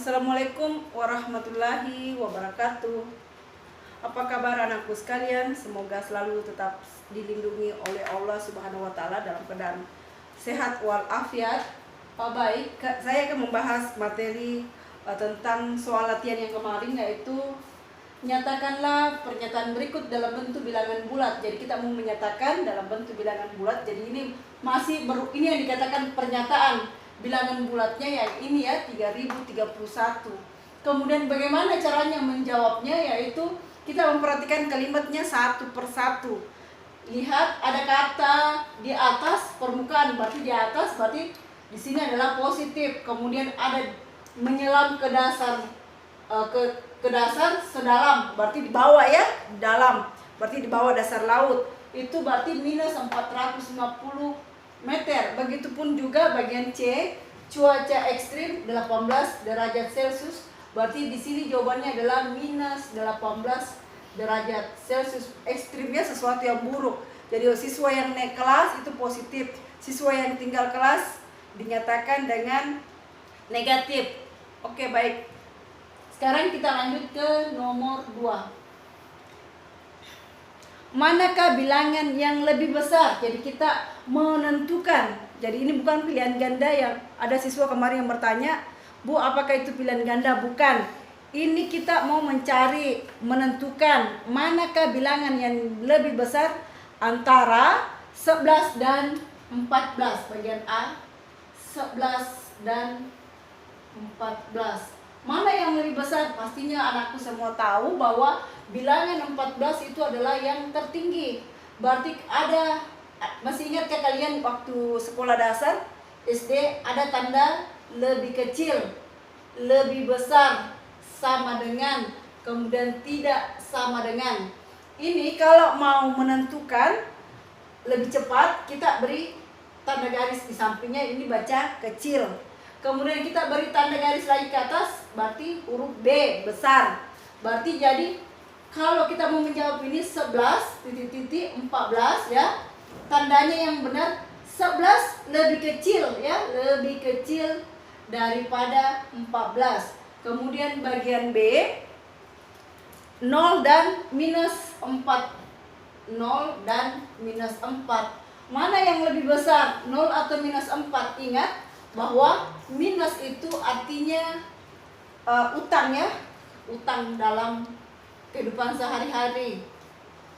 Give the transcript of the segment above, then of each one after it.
Assalamualaikum warahmatullahi wabarakatuh. Apa kabar anakku sekalian? Semoga selalu tetap dilindungi oleh Allah Subhanahu wa taala dalam keadaan sehat walafiat. Baik, saya akan membahas materi tentang soal latihan yang kemarin, yaitu nyatakanlah pernyataan berikut dalam bentuk bilangan bulat. Jadi kita mau menyatakan dalam bentuk bilangan bulat. Jadi ini ini yang dikatakan pernyataan bilangan bulatnya yang ini ya, 3031. Kemudian bagaimana caranya menjawabnya, yaitu kita memperhatikan kalimatnya satu persatu. Lihat ada kata di atas permukaan, berarti di atas berarti di sini adalah positif. Kemudian ada menyelam ke dasar, ke dasar sedalam, berarti di bawah ya, dalam, berarti di bawah dasar laut. Itu berarti minus 450 meter. Begitupun juga bagian C, cuaca ekstrim 18 derajat Celcius. Berarti di sini jawabannya adalah minus 18 derajat Celcius. Ekstrimnya sesuatu yang buruk. Jadi siswa yang naik kelas itu positif, siswa yang tinggal kelas dinyatakan dengan negatif. Oke, baik. Sekarang kita lanjut ke nomor 2. Manakah bilangan yang lebih besar? Jadi kita menentukan. Jadi ini bukan pilihan ganda yang ada siswa kemarin yang bertanya, Bu, apakah itu pilihan ganda? Bukan. Ini kita mau mencari, menentukan manakah bilangan yang lebih besar antara 11 dan 14. Bagian A, 11 dan 14. Mana yang lebih besar? Pastinya anakku semua tahu bahwa bilangan 14 itu adalah yang tertinggi. Berarti ada, masih ingatkah kalian waktu sekolah dasar SD ada tanda lebih kecil, lebih besar, sama dengan, kemudian tidak sama dengan. Ini kalau mau menentukan lebih cepat, kita beri tanda garis di sampingnya, ini baca kecil. Kemudian kita beri tanda garis lagi ke atas, berarti huruf B, besar. Berarti jadi kalau kita mau menjawab ini 11 titik 14 ya, tandanya yang benar 11 lebih kecil ya, lebih kecil daripada 14. Kemudian bagian B, 0 dan minus 4. 0 dan minus 4. Mana yang lebih besar, 0 atau minus 4? Ingat bahwa minus itu artinya utang ya, utang dalam kehidupan sehari-hari.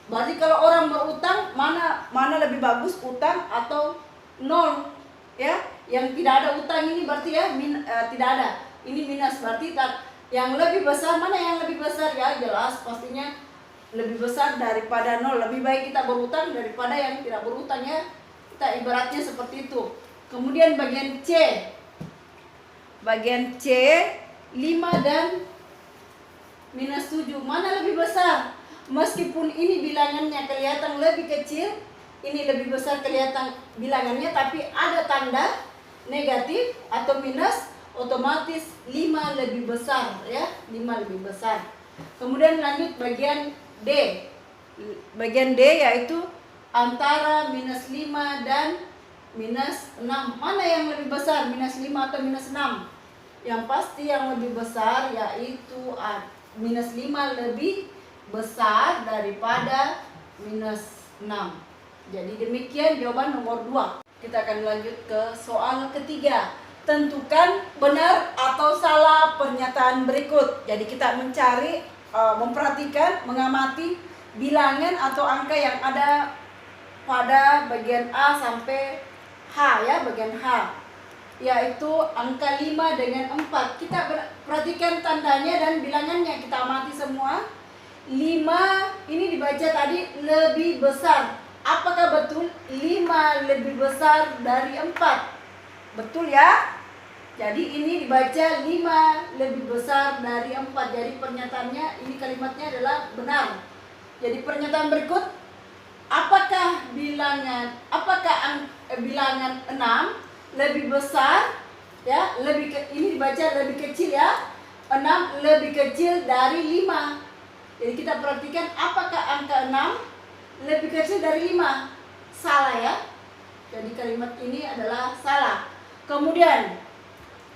Berarti kalau orang berutang, mana lebih bagus, utang atau 0 ya? Yang tidak ada utang ini berarti ya tidak ada. Ini minus, berarti yang lebih besar, mana yang lebih besar ya? Jelas pastinya lebih besar daripada 0. Lebih baik kita berutang daripada yang tidak berutang ya. Kita ibaratnya seperti itu. Kemudian bagian C. Bagian C, 5 dan minus 7. Mana lebih besar? Meskipun ini bilangannya kelihatan lebih kecil, ini lebih besar kelihatan bilangannya, tapi ada tanda negatif atau minus, otomatis 5 lebih besar ya, 5 lebih besar. Kemudian lanjut bagian D. Bagian D yaitu antara minus 5 dan minus 6. Mana yang lebih besar, minus 5 atau minus 6? Yang pasti yang lebih besar yaitu minus 5 lebih besar daripada minus 6. Jadi demikian jawaban nomor 2. Kita akan lanjut ke soal ketiga. Tentukan benar atau salah pernyataan berikut. Jadi kita mencari, memperhatikan, mengamati bilangan atau angka yang ada pada bagian A sampai H ya, bagian H, yaitu angka 5 dengan 4. Kita perhatikan tandanya dan bilangannya, kita amati semua. 5 ini dibaca tadi lebih besar. Apakah betul 5 lebih besar dari 4? Betul ya? Jadi ini dibaca 5 lebih besar dari 4. Jadi pernyataannya, ini kalimatnya adalah benar. Jadi pernyataan berikut, apakah bilangan 6 lebih besar ya, ini dibaca lebih kecil ya, 6 lebih kecil dari 5. Jadi kita perhatikan apakah angka 6 lebih kecil dari 5. Salah ya. Jadi kalimat ini adalah salah. Kemudian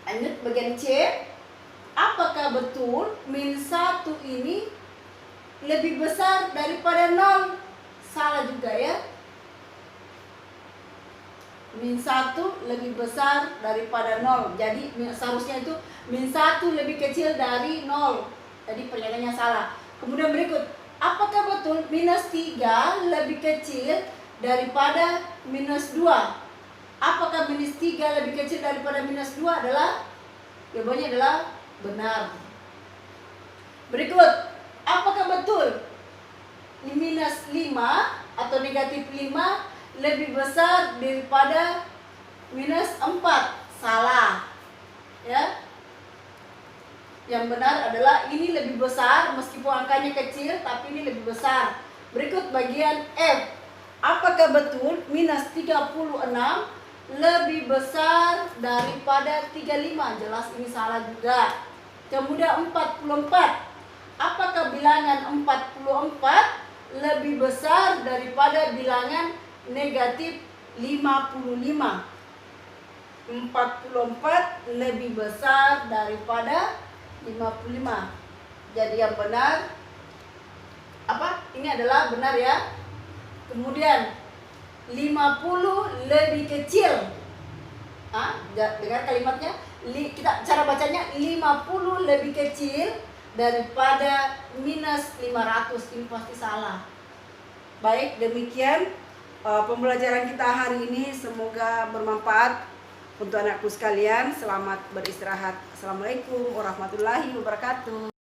lanjut bagian C. apakah betul min 1 ini lebih besar daripada 0? Salah juga ya. Min 1 lebih besar daripada 0. Jadi seharusnya itu min 1 lebih kecil dari 0. Jadi pernyataannya salah. Kemudian berikut, apakah betul minus 3 lebih kecil daripada minus 2? Apakah minus 3 lebih kecil daripada minus 2 adalah jawabannya adalah benar. Berikut, apakah betul minus 5 atau negatif 5 lebih besar daripada minus 4? Salah. Ya. Yang benar adalah ini lebih besar, meskipun angkanya kecil tapi ini lebih besar. Berikut bagian F. Apakah betul minus 36 lebih besar daripada 35? Jelas ini salah juga. Kemudian 44. Apakah bilangan 44 lebih besar daripada bilangan negatif 55? 44 lebih besar daripada 55. Jadi yang benar apa? Ini adalah benar ya. Kemudian 50 lebih kecil. Dengar kalimatnya. Kita cara bacanya 50 lebih kecil daripada minus 500. Ini pasti salah. Baik, demikian pembelajaran kita hari ini. Semoga bermanfaat untuk anakku sekalian. Selamat beristirahat. Assalamualaikum warahmatullahi wabarakatuh.